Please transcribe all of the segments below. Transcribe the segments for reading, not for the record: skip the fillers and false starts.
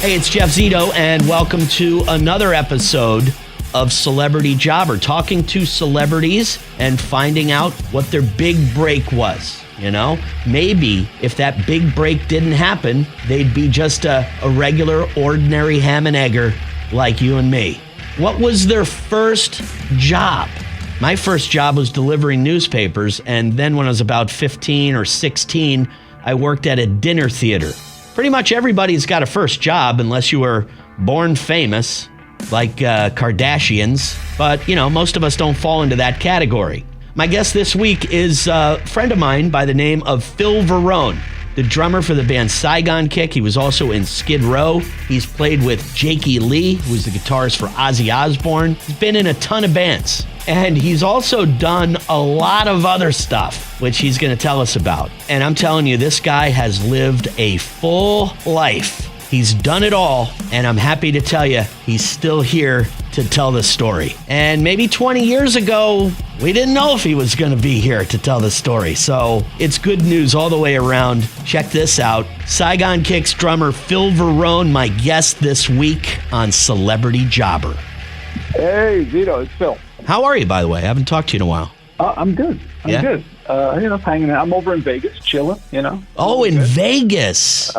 Hey, it's Jeff Zito, and welcome to another episode of Celebrity Jobber, talking to celebrities and finding out what their big break was. You know, maybe if that big break didn't happen, they'd be just a regular, ordinary ham and egger like you and me. What was their first job? My first job was delivering newspapers, and then when I was about 15 or 16, I worked at a dinner theater. Pretty much everybody's got a first job unless you were born famous, like Kardashians. But, you know, most of us don't fall into that category. My guest this week is a friend of mine by the name of Phil Varone, the drummer for the band Saigon. He was also in Skid Row. He's played with Jakey Lee, who's the guitarist for Ozzy Osbourne. He's been in a ton of bands. And he's also done a lot of other stuff, which he's going to tell us about. And I'm telling you, this guy has lived a full life. He's done it all, and I'm happy to tell you he's still here to tell the story. And maybe 20 years ago, we didn't know if he was going to be here to tell the story. So it's good news all the way around. Check this out. Saigon Kick's drummer Phil Varone, my guest this week on Celebrity Jobber. Hey, Zito, it's Phil. How are you, by the way? I haven't talked to you in a while. I'm good. I'm good. Hanging out. I'm over in Vegas, chilling, Oh, in Vegas.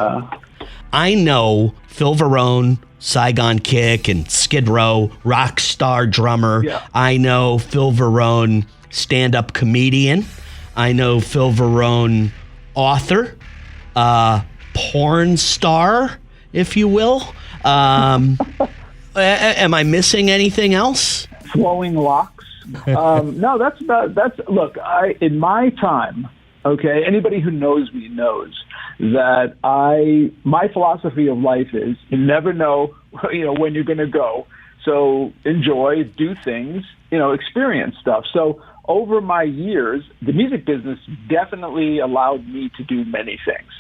I know Phil Varone, Saigon Kick, and Skid Row, rock star drummer. Yeah. I know Phil Varone, stand-up comedian. I know Phil Varone, author, porn star, if you will. Am I missing anything else? Flowing locks. No, look, in my time, okay, anybody who knows me knows that my philosophy of life is you never know, when you're going to go. So enjoy, do things, experience stuff. So over my years, the music business definitely allowed me to do many things.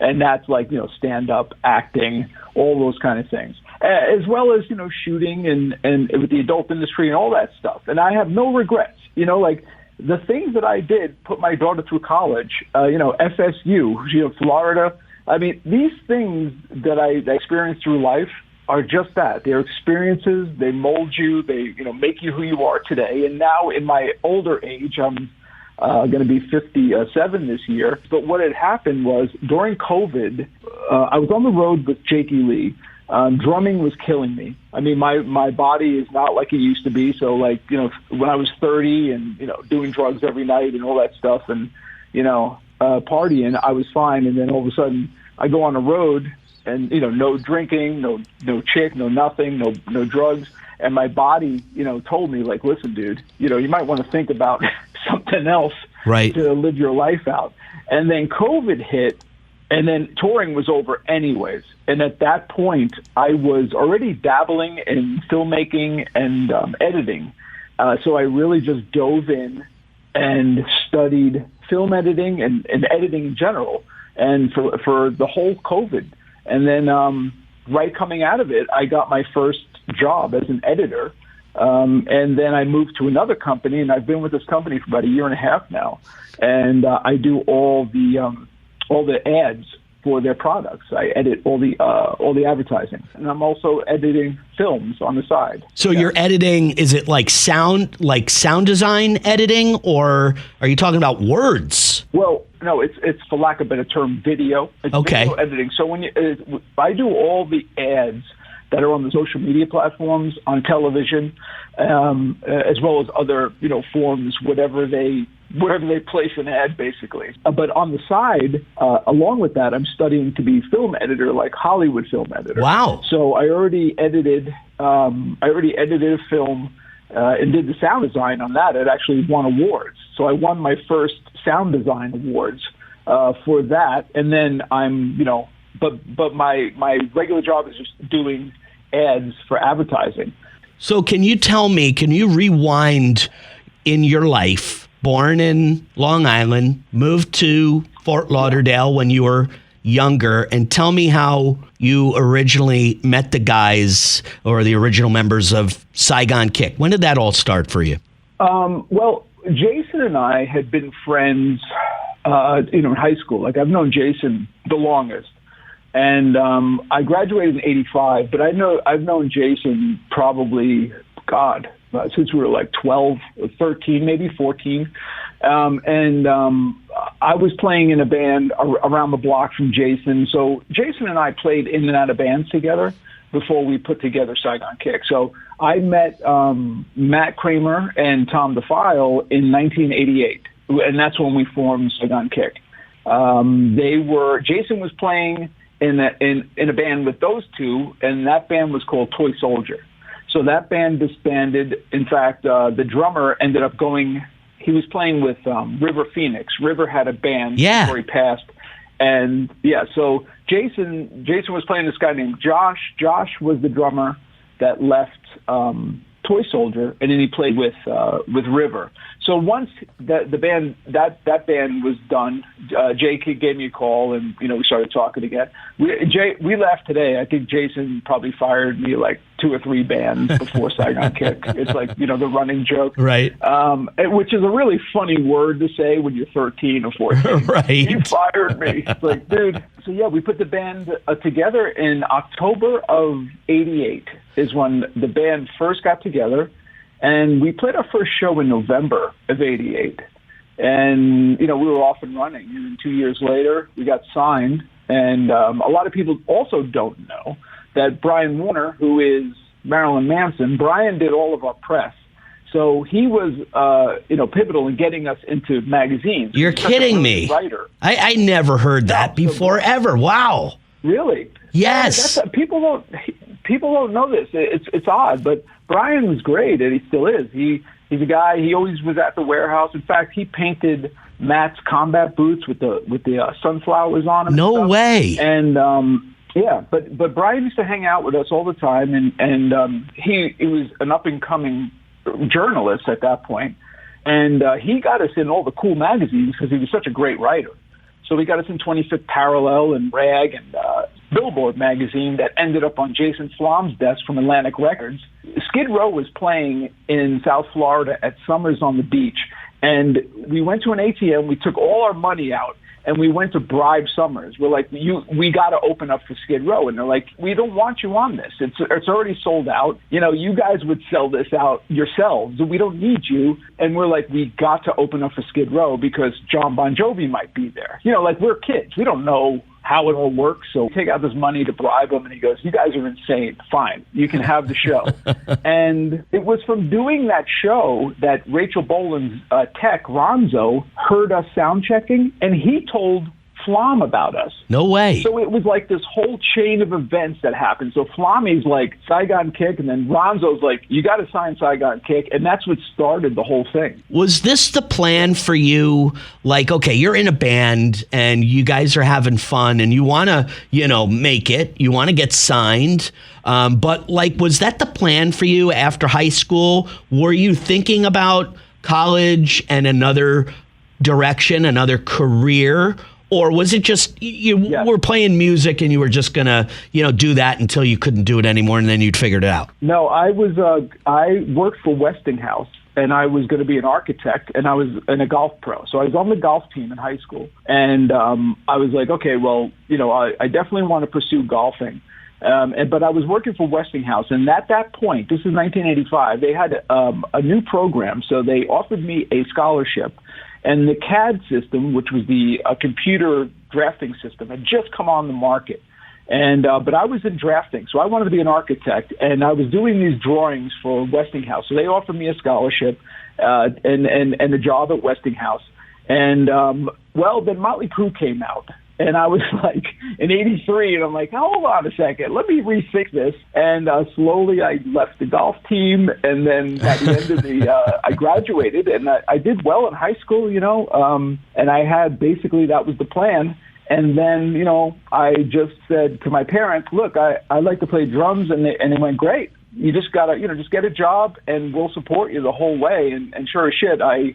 And that's like, stand-up, acting, all those kind of things, as well as, shooting and with the adult industry and all that stuff. And I have no regrets, like the things that I did put my daughter through college, FSU, Florida. I mean, these things that I experienced through life are just that. They're experiences. They mold you. They, make you who you are today. And now in my older age, I'm going to be 57 this year. But what had happened was during COVID, I was on the road with Jakey Lee. Drumming was killing me. I mean, my body is not like it used to be. So like, when I was 30 and, doing drugs every night and all that stuff and, partying, I was fine. And then all of a sudden I go on the road and, no drinking, no chick, no nothing, no drugs. And my body, told me like, listen, dude, you might want to think about something else to live your life out. And then COVID hit. And then touring was over anyways. And at that point, I was already dabbling in filmmaking and editing. So I really just dove in and studied film editing and editing in general and for the whole COVID. And then right coming out of it, I got my first job as an editor. And then I moved to another company, and I've been with this company for about a year and a half now. And I do all the ads for their products. I edit all the advertising, and I'm also editing films on the side. So you're editing? Is it like sound design editing, or are you talking about words? Well, no, it's for lack of a better term, video. It's video editing. So when I do all the ads that are on the social media platforms, on television, as well as other forms, wherever they place an ad, basically. But on the side, along with that, I'm studying to be film editor, like Hollywood film editor. Wow! So I already edited a film and did the sound design on that. It actually won awards. So I won my first sound design awards for that, and then I'm But my regular job is just doing ads for advertising. So can you rewind in your life? Born in Long Island, moved to Fort Lauderdale when you were younger, and tell me how you originally met the guys or the original members of Saigon Kick. When did that all start for you? Well, Jason and I had been friends, in high school. Like I've known Jason the longest. And I graduated in '85, but I've known Jason probably, since we were like 12 or 13, maybe 14. I was playing in a band around the block from Jason. So Jason and I played in and out of bands together before we put together Saigon Kick. So I met Matt Kramer and Tom DeFile in 1988, and that's when we formed Saigon Kick. Jason was playing in a band with those two, and that band was called Toy Soldier. So that band disbanded. In fact, the drummer ended up going. He was playing with River Phoenix. River had a band before he passed, and so Jason was playing this guy named Josh. Josh was the drummer that left Toy Soldier, and then he played with River. So once that band was done, Jay gave me a call, and we started talking again. We laughed today. I think Jason probably fired me like 2 or 3 bands before Saigon Kick. It's like the running joke, right? Which is a really funny word to say when you're 13 or 14. Right? You fired me. It's like, dude. So we put the band together in October of '88 is when the band first got together. And we played our first show in November of '88. And, we were off and running. And 2 years later, we got signed. And a lot of people also don't know that Brian Warner, who is Marilyn Manson, Brian did all of our press. So he was, pivotal in getting us into magazines. You're kidding me. Writer. I never heard that before, ever. Wow. Really? Yes. People don't know this. It's odd, but Brian was great, and he still is. He's a guy. He always was at the warehouse. In fact, he painted Matt's combat boots with the sunflowers on them. No way. And but Brian used to hang out with us all the time, and he was an up and coming journalist at that point, and he got us in all the cool magazines because he was such a great writer. So we got us in 25th Parallel and Rag and Billboard magazine that ended up on Jason Flom's desk from Atlantic Records. Skid Row was playing in South Florida at Summers on the Beach, and we went to an ATM. We took all our money out, and we went to bribe Summers. We're like, we got to open up for Skid Row. And they're like, we don't want you on this. It's already sold out. You guys would sell this out yourselves. We don't need you. And we're like, we got to open up for Skid Row because John Bon Jovi might be there. We're kids. We don't know how it all works. So take out this money to bribe him. And he goes, you guys are insane. Fine. You can have the show. And it was from doing that show that Rachel Boland's tech, Ronzo, heard us sound checking. And he told Flom about us. No way. So it was like this whole chain of events that happened. So Flommy's like, Saigon Kick, and then Ronzo's like, you got to sign Saigon Kick, and that's what started the whole thing. Was this the plan for you? Like, okay, you're in a band, and you guys are having fun, and you want to, make it. You want to get signed. But, was that the plan for you after high school? Were you thinking about college and another direction, another career? Or was it just you were playing music and you were just going to, do that until you couldn't do it anymore and then you'd figured it out? No, I worked for Westinghouse, and I was going to be an architect, and I was a golf pro. So I was on the golf team in high school, and I was like, okay, well, I definitely want to pursue golfing. But I was working for Westinghouse, and at that point, this is 1985, they had a new program, so they offered me a scholarship. And the CAD system, which was the computer drafting system, had just come on the market. And but I was in drafting, so I wanted to be an architect, and I was doing these drawings for Westinghouse. So they offered me a scholarship and a job at Westinghouse. And then Motley Crue came out. And I was like in '83, and I'm like, hold on a second, let me rethink this. And slowly I left the golf team, and then at the end of I graduated, and I did well in high school, and I had basically that was the plan. And then, I just said to my parents, look, I like to play drums, and they went, great. You just gotta, just get a job, and we'll support you the whole way. And sure as shit, I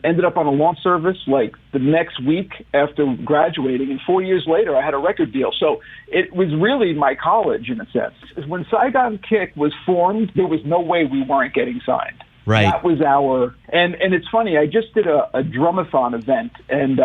ended up on a launch service like the next week after graduating, and 4 years later, I had a record deal. So it was really my college in a sense. When Saigon Kick was formed, there was no way we weren't getting signed. Right. That was and it's funny. I just did a drumathon event and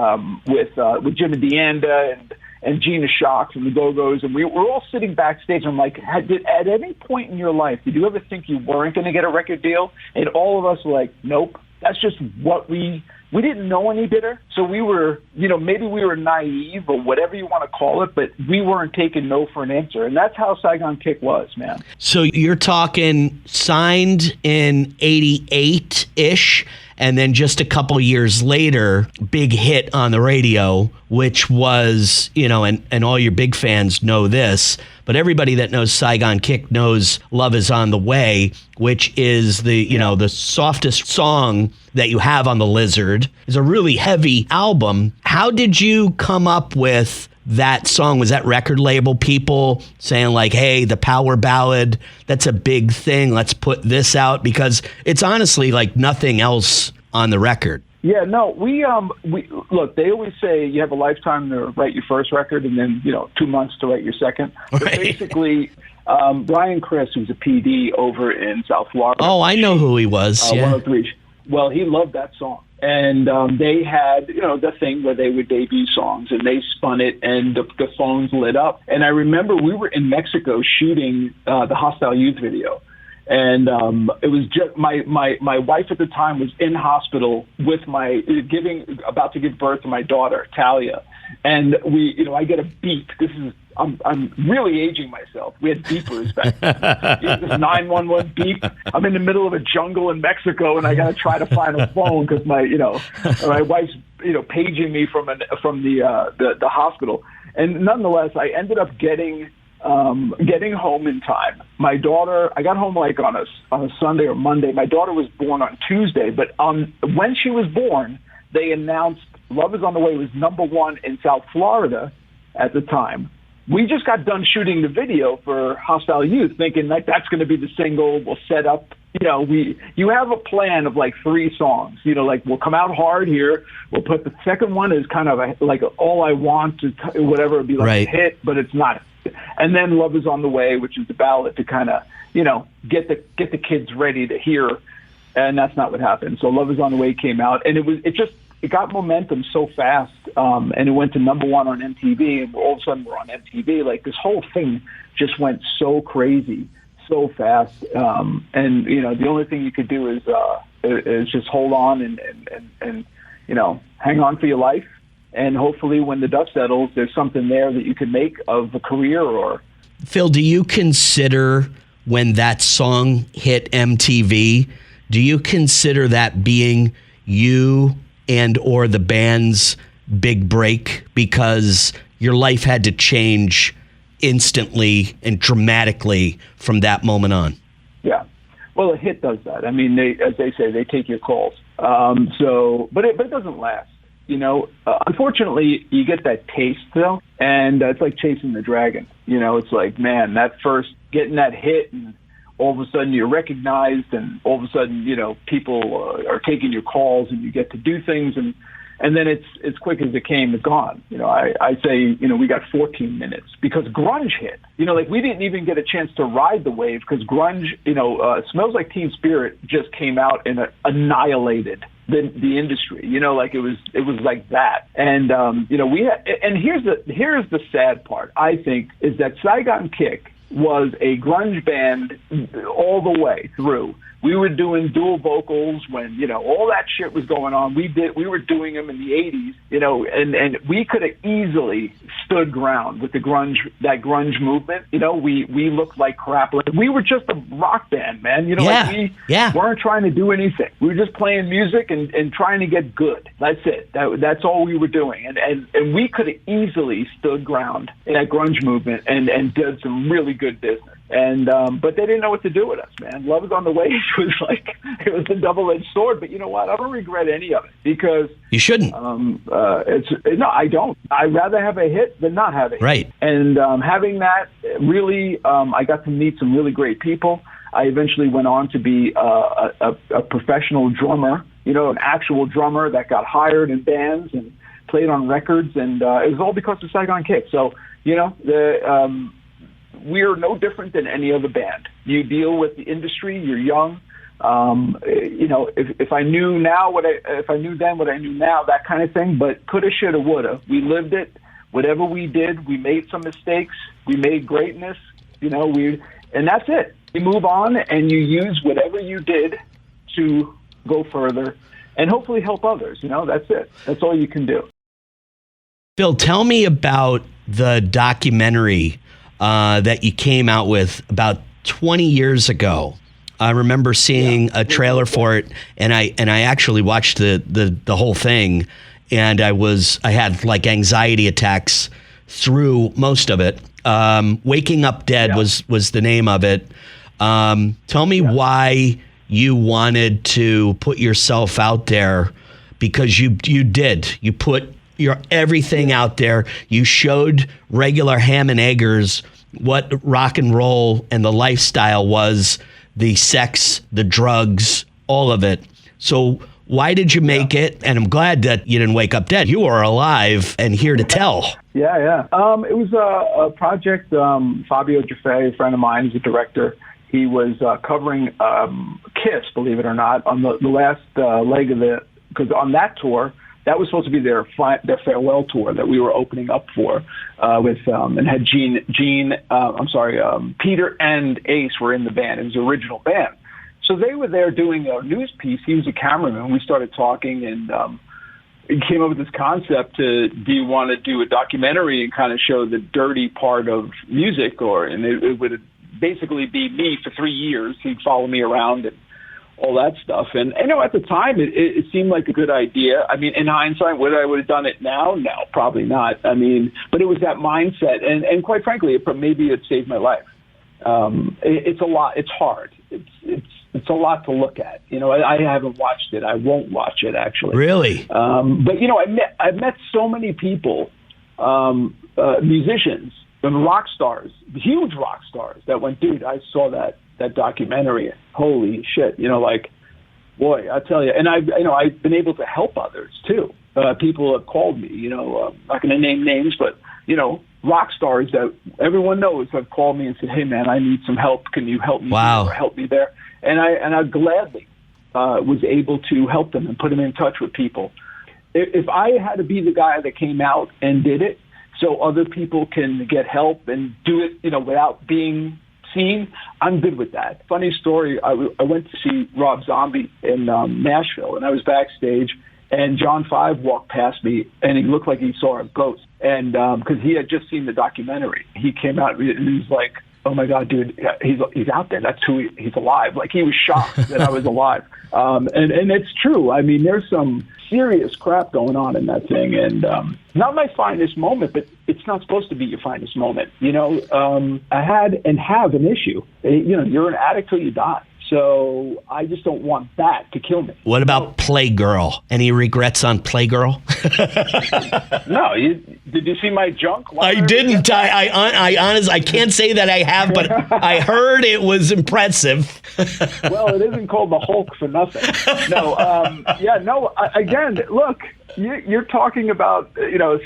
with Jim and Deanda and Gina Shock from the Go-Go's, and we're all sitting backstage. I'm like, at any point in your life, did you ever think you weren't going to get a record deal? And all of us were like, nope. That's just what we didn't know any better. So we were, maybe we were naive or whatever you want to call it, but we weren't taking no for an answer. And that's how Saigon Kick was, man. So you're talking signed in 88-ish, and then just a couple years later, big hit on the radio, which was, and all your big fans know this, but everybody that knows Saigon Kick knows Love Is On the Way, which is the softest song that you have on The Lizard. It's a really heavy album. How did you come up with that song? Was that record label people saying like, hey, the power ballad, that's a big thing, let's put this out? Because it's honestly like nothing else on the record. Yeah, no, we look, they always say you have a lifetime to write your first record and then, 2 months to write your second. But basically, Brian Chris, who's a PD over in South Florida. Oh, I know who he was. 103. Well, he loved that song. And they had, the thing where they would debut songs, and they spun it, and the phones lit up. And I remember we were in Mexico shooting the Hostile Youth video. And it was just my wife at the time was in hospital with about to give birth to my daughter, Talia. And I get a beep. I'm really aging myself. We had beepers back then. This 911 beep. I'm in the middle of a jungle in Mexico, and I got to try to find a phone because my wife's paging me from the hospital. And nonetheless, I ended up getting home in time. My daughter, I got home like on a Sunday or Monday. My daughter was born on Tuesday, but when she was born, they announced Love Is On the Way was #1 in South Florida at the time. We just got done shooting the video for Hostile Youth, thinking like that's going to be the single. We'll set up, you have a plan of like 3 songs, like we'll come out hard here. We'll put the second one as kind of like All I Want to whatever, it'd be like a hit, but it's not. And then Love Is On the Way, which is the ballad to kind of, get the kids ready to hear. And that's not what happened. So Love Is On the Way came out, and it got momentum so fast, and it went to #1 on MTV, and all of a sudden we're on MTV. Like this whole thing just went so crazy, so fast. And the only thing you could do is just hold on and hang on for your life. And hopefully when the dust settles, there's something there that you can make of a career. Or Phil, do you consider when that song hit MTV, do you consider that being you and or the band's big break, because your life had to change instantly and dramatically from that moment on? Yeah. Well, a hit does that. I mean, as they say, they take your calls. But it doesn't last. Unfortunately, you get that taste, though, and it's like chasing the dragon. It's like, man, that first getting that hit, and all of a sudden you're recognized, and all of a sudden, people are taking your calls, and you get to do things, and then it's quick as it came, it's gone. I say, we got 14 minutes because grunge hit. Like we didn't even get a chance to ride the wave because grunge, Smells Like Teen Spirit just came out and annihilated the industry. Like it was like that. And here's the sad part, I think, is that Saigon Kick was a grunge band all the way through. We were doing dual vocals when, all that shit was going on. We were doing them in the 80s, and we could have easily stood ground with that grunge movement. We looked like crap. We were just a rock band, man. We weren't trying to do anything. We were just playing music and trying to get good. That's it. That's all we were doing. And we could have easily stood ground in that grunge movement and did some really good business. But they didn't know what to do with us, man. Love Is On the Way it was a double-edged sword. But you know what? I don't regret any of it because you shouldn't. No, I don't. I'd rather have a hit than not have it. Right. And having that, really, I got to meet some really great people. I eventually went on to be a professional drummer. An actual drummer that got hired in bands and played on records, and it was all because of Saigon Kick. So we're no different than any other band. You deal with the industry. You're young. If I knew now if I knew then what I knew now, that kind of thing. But coulda, shoulda, woulda. We lived it. whatever we did, we made some mistakes, we made greatness, and that's it. You move on and you use whatever you did to go further and hopefully help others. That's it. That's all you can do. Phil, tell me about the documentary that you came out with about 20 years ago. I remember seeing a trailer for it, and I actually watched the whole thing, and I had like anxiety attacks through most of it. Waking Up Dead was the name of it. Tell me why you wanted to put yourself out there, because you did. You put your everything out there. You showed regular ham and eggers what rock and roll and the lifestyle was, the sex, the drugs, all of it. So why did you make it? And I'm glad that you didn't wake up dead. You are alive and here to tell. Yeah. It was a project. Fabio Giuffre, a friend of mine, is a director. He was covering Kiss, believe it or not, on the last leg of because on that tour, that was supposed to be their farewell tour that we were opening up for, and had Peter and Ace were in the band. It was the original band. So they were there doing a news piece. He was a cameraman. We started talking, and he came up with this concept do you want to do a documentary and kind of show the dirty part of music, and it would basically be me for 3 years. He'd follow me around and all that stuff. And at the time, it seemed like a good idea. I mean, in hindsight, would I have done it now? No, probably not. I mean, but it was that mindset. And quite frankly, maybe it saved my life. It's a lot. It's hard. It's a lot to look at. I haven't watched it. I won't watch it, actually. Really? But, I met so many people, musicians and rock stars, huge rock stars that went, dude, I saw that documentary. Holy shit. Boy, I tell you. And I've been able to help others too. People have called me, I'm not going to name names, but, rock stars that everyone knows have called me and said, hey man, I need some help. Can you help me? Wow. Or help me there? And I gladly was able to help them and put them in touch with people. If I had to be the guy that came out and did it so other people can get help and do it, without being seen, I'm good with that. Funny story, I went to see Rob Zombie in Nashville, and I was backstage, and John 5 walked past me, and he looked like he saw a ghost. And because he had just seen the documentary, he came out and he was like, oh my God, dude, he's out there. That's who he's alive. Like, he was shocked that I was alive. And it's true. I mean, there's some serious crap going on in that thing. And not my finest moment, but it's not supposed to be your finest moment. I had and have an issue. You're an addict till you die. So I just don't want that to kill me. What about Playgirl? Any regrets on Playgirl? No. Did you see my junk? I didn't. I honestly, I can't say that I have, but I heard it was impressive. Well, it isn't called the Hulk for nothing. No. Again, look. You're talking about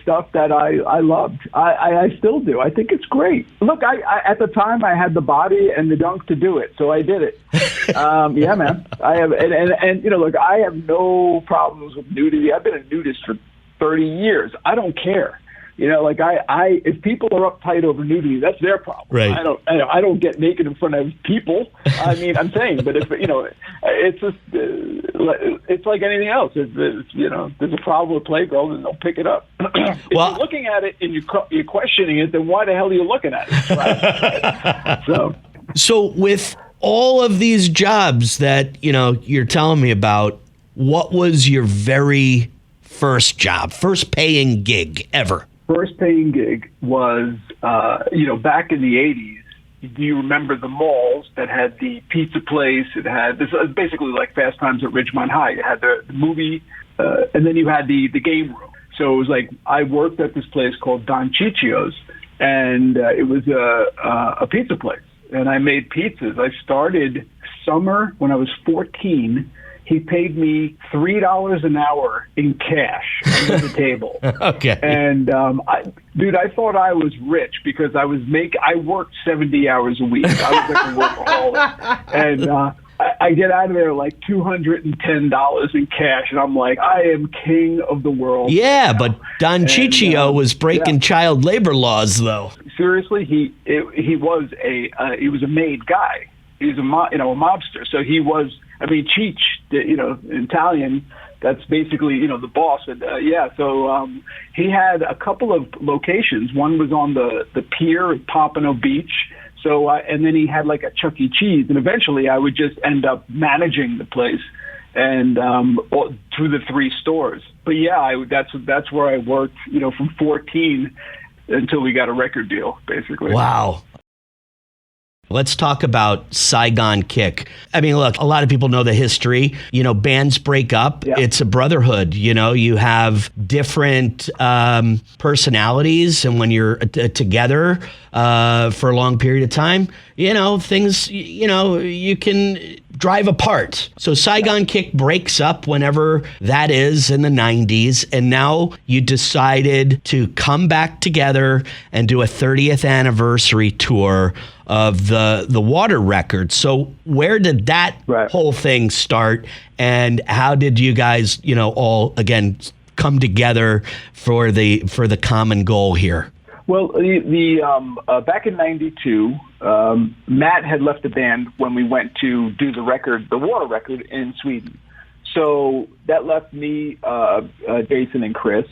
stuff that I loved. I still do. I think it's great. Look, I at the time I had the body and the dunk to do it, so I did it. Yeah, man. I have and look, I have no problems with nudity. I've been a nudist for 30 years. I don't care. If people are uptight over nudity, that's their problem. Right. I don't get naked in front of people. I mean, I'm saying, but if it's just it's like anything else. If there's a problem with Playgirl, then they'll pick it up. If you're looking at it and you're questioning it, then why the hell are you looking at it? Right? So with all of these jobs that you're telling me about, what was your very first job, first paying gig ever? First paying gig was, back in the 80s. Do you remember the malls that had the pizza place? It had this basically like Fast Times at Ridgemont High. It had the movie, and then you had the game room. So it was like I worked at this place called Don Cicchio's, and it was a pizza place, and I made pizzas. I started summer when I was 14. He paid me $3 an hour in cash under the table. Okay. And I thought I was rich because I worked 70 hours a week. I was like a workaholic, and I get out of there like $210 in cash, and I'm like, I am king of the world. Yeah, but Don Ciccio was breaking child labor laws, though. Seriously, he was a made guy. He was a mobster. So he was. I mean, Cheech, in Italian, that's basically the boss. And so he had a couple of locations. One was on the pier at Pompano Beach. So, and then he had like a Chuck E. Cheese, and eventually I would just end up managing the place and through the 3 stores. But yeah, that's where I worked, from 14 until we got a record deal, basically. Wow. Let's talk about Saigon Kick. I mean, look, a lot of people know the history. Bands break up. Yeah. It's a brotherhood. You have different personalities. And when you're together for a long period of time, things, you can drive apart. So Saigon Kick breaks up whenever that is in the 90s. And now you decided to come back together and do a 30th anniversary tour of the Water record. So where did that whole thing start, and how did you guys, all again come together for the common goal here? Well, back in '92, Matt had left the band when we went to do the Water record in Sweden. So that left me, Jason, and Chris.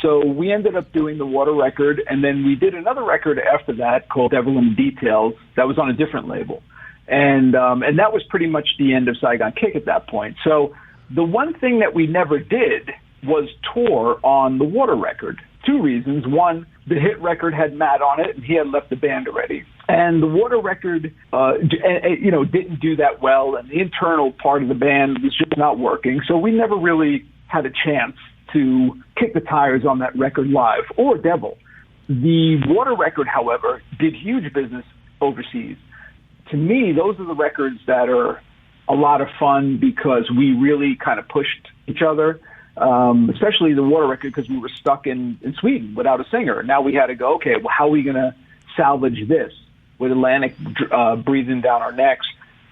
So we ended up doing the Water record, and then we did another record after that called Devil in Details. That was on a different label. And that was pretty much the end of Saigon Kick at that point. So the one thing that we never did was tour on the Water record. 2 reasons. One, the hit record had Matt on it, and he had left the band already. And the Water record, didn't do that well, and the internal part of the band was just not working. So we never really had a chance to kick the tires on that record live, or Devil. The Water record, however, did huge business overseas. To me, those are the records that are a lot of fun because we really kind of pushed each other, especially the Water record, because we were stuck in Sweden without a singer. Now we had to go, okay, well, how are we going to salvage this with Atlantic breathing down our necks?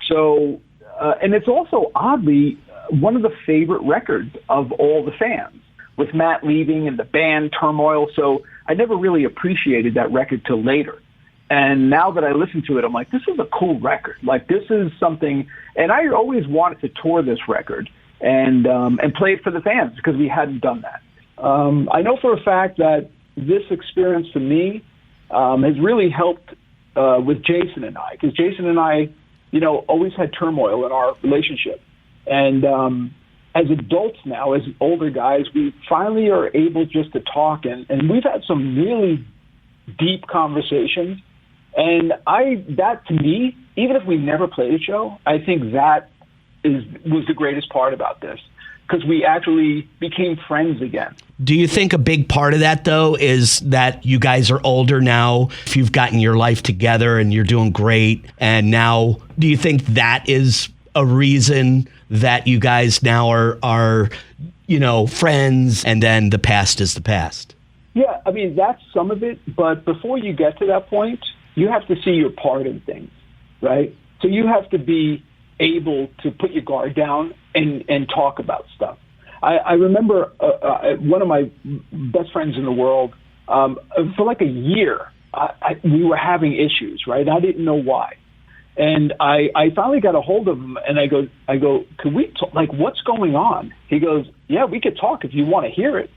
So, and it's also oddly one of the favorite records of all the fans, with Matt leaving and the band turmoil. So I never really appreciated that record till later. And now that I listen to it, I'm like, this is a cool record. Like, this is something, and I always wanted to tour this record and play it for the fans because we hadn't done that. I know for a fact that this experience for me has really helped with Jason and I, because Jason and I, always had turmoil in our relationship. And as adults now, as older guys, we finally are able just to talk, and we've had some really deep conversations. And that to me, even if we never played a show, I think that was the greatest part about this, because we actually became friends again. Do you think a big part of that, though, is that you guys are older now? If you've gotten your life together and you're doing great, and now do you think that is a reason that you guys now are friends, and then the past is the past? Yeah, I mean, that's some of it. But before you get to that point, you have to see your part in things, right? So you have to be able to put your guard down and talk about stuff. I remember one of my best friends in the world, for like a year, we were having issues, right? I didn't know why. And I finally got a hold of him, and I go, could we talk? Like, what's going on? He goes, yeah, we could talk if you want to hear it.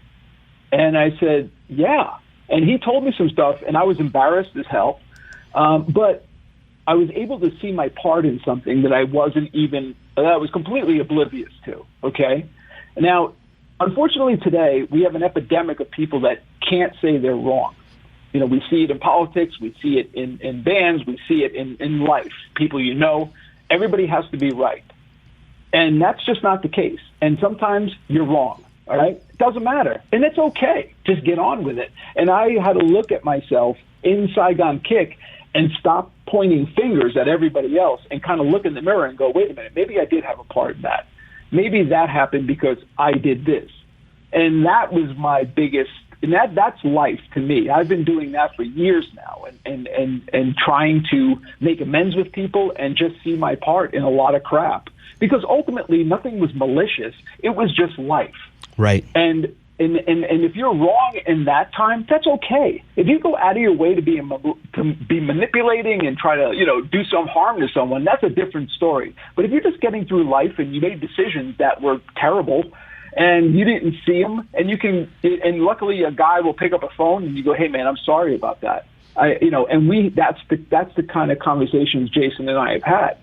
And I said, yeah. And he told me some stuff, and I was embarrassed as hell. But I was able to see my part in something that I was completely oblivious to. Okay. Now, unfortunately today, we have an epidemic of people that can't say they're wrong. We see it in politics, we see it in bands, we see it in life. People everybody has to be right. And that's just not the case. And sometimes you're wrong, all right? It doesn't matter. And it's okay. Just get on with it. And I had to look at myself in Saigon Kick and stop pointing fingers at everybody else and kind of look in the mirror and go, wait a minute, maybe I did have a part in that. Maybe that happened because I did this. And that was my biggest And that's life to me. I've been doing that for years now, and trying to make amends with people and just see my part in a lot of crap. Because ultimately, nothing was malicious. It was just life. Right. And if you're wrong in that time, that's okay. If you go out of your way to be manipulating and try to, do some harm to someone, that's a different story. But if you're just getting through life and you made decisions that were terrible and you didn't see them, and luckily a guy will pick up a phone and you go, hey man, I'm sorry about that. That's the kind of conversations Jason and I have had.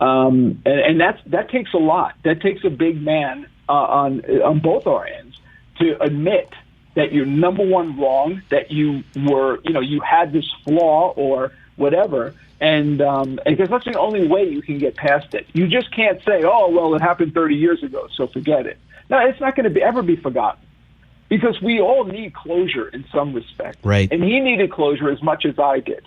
And that takes a lot. That takes a big man on both our ends to admit that you're number one wrong, that you were, you had this flaw or whatever, and because that's the only way you can get past it. You just can't say, oh, well, it happened 30 years ago, so forget it. No, it's not going to ever be forgotten, because we all need closure in some respect. Right. And he needed closure as much as I did.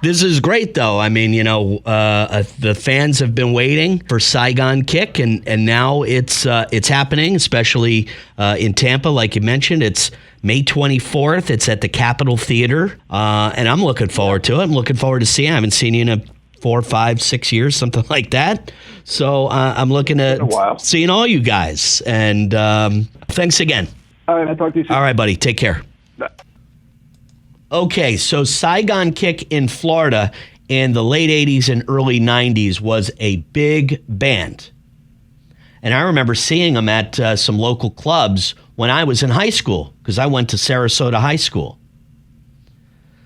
This is great, though. I mean, the fans have been waiting for Saigon Kick, and now it's happening, especially in Tampa, like you mentioned. It's May 24th. It's at the Capitol Theater, and I'm looking forward to it. I'm looking forward to seeing it. I haven't seen you in 4, 5, 6 years, something like that. So I'm looking at seeing all you guys. And thanks again. All right, I'll talk to you soon. All right, buddy. Take care. Bye. Okay, so Saigon Kick in Florida in the late 80s and early 90s was a big band. And I remember seeing them at some local clubs when I was in high school, because I went to Sarasota High School.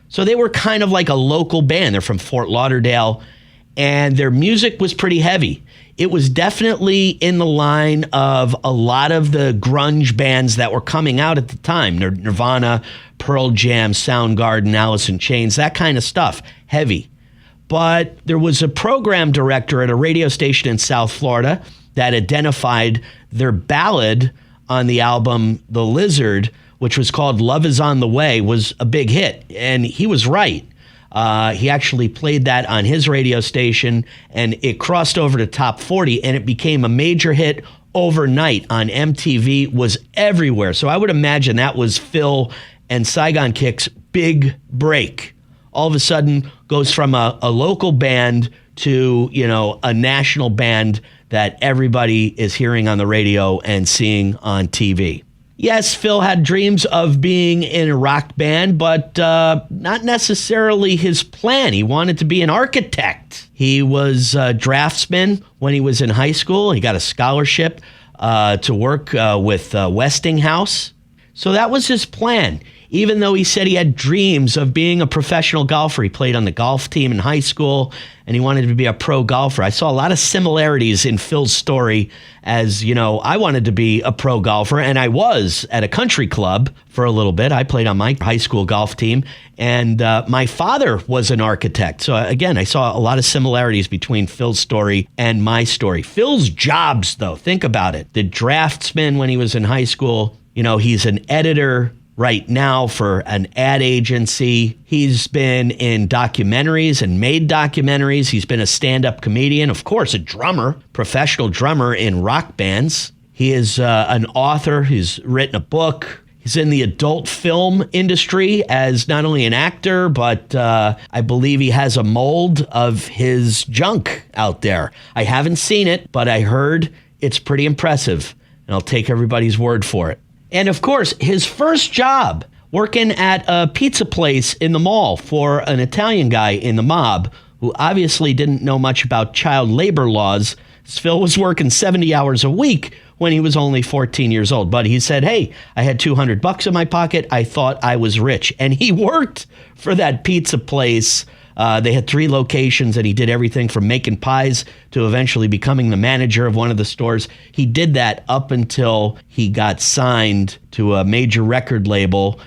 So they were kind of like a local band. They're from Fort Lauderdale, and their music was pretty heavy. It was definitely in the line of a lot of the grunge bands that were coming out at the time. Nirvana, Pearl Jam, Soundgarden, Alice in Chains, that kind of stuff. Heavy. But there was a program director at a radio station in South Florida that identified their ballad on the album The Lizard, which was called Love Is On The Way, was a big hit. And he was right. He actually played that on his radio station, and it crossed over to top 40, and it became a major hit overnight on MTV, was everywhere. So I would imagine that was Phil and Saigon Kick's big break. All of a sudden goes from a local band to, a national band that everybody is hearing on the radio and seeing on TV. Yes, Phil had dreams of being in a rock band, but not necessarily his plan. He wanted to be an architect. He was a draftsman when he was in high school. He got a scholarship to work with Westinghouse. So that was his plan. Even though he said he had dreams of being a professional golfer. He played on the golf team in high school, and he wanted to be a pro golfer. I saw a lot of similarities in Phil's story as, I wanted to be a pro golfer, and I was at a country club for a little bit. I played on my high school golf team, and my father was an architect. So again, I saw a lot of similarities between Phil's story and my story. Phil's jobs, though, think about it. The draftsman when he was in high school, he's an editor right now for an ad agency. He's been in documentaries and made documentaries. He's been a stand-up comedian, of course, a drummer, professional drummer in rock bands. He is an author. He's written a book. He's in the adult film industry as not only an actor, but I believe he has a mold of his junk out there. I haven't seen it, but I heard it's pretty impressive, and I'll take everybody's word for it. And of course, his first job working at a pizza place in the mall for an Italian guy in the mob who obviously didn't know much about child labor laws. Phil was working 70 hours a week when he was only 14 years old. But he said, hey, I had $200 in my pocket. I thought I was rich. And he worked for that pizza place. They had 3 locations, and he did everything from making pies to eventually becoming the manager of one of the stores. He did that up until he got signed to a major record label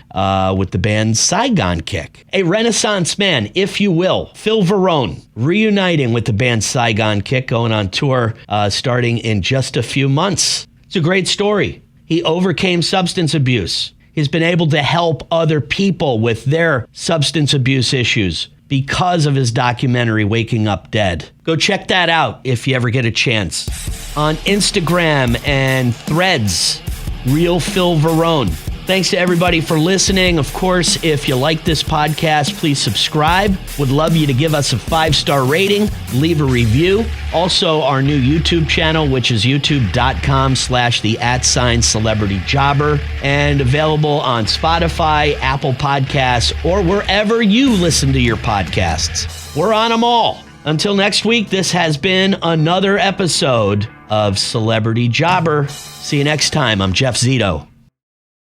with the band Saigon Kick. A Renaissance man, if you will, Phil Varone, reuniting with the band Saigon Kick, going on tour starting in just a few months. It's a great story. He overcame substance abuse. He's been able to help other people with their substance abuse issues because of his documentary, Waking Up Dead. Go check that out if you ever get a chance. On Instagram and Threads, Real Phil Varone. Thanks to everybody for listening. Of course, if you like this podcast, please subscribe. Would love you to give us a 5-star rating, leave a review. Also, our new YouTube channel, which is youtube.com/the@celebrityjobber, and available on Spotify, Apple Podcasts, or wherever you listen to your podcasts. We're on them all. Until next week, this has been another episode of Celebrity Jobber. See you next time. I'm Jeff Zito.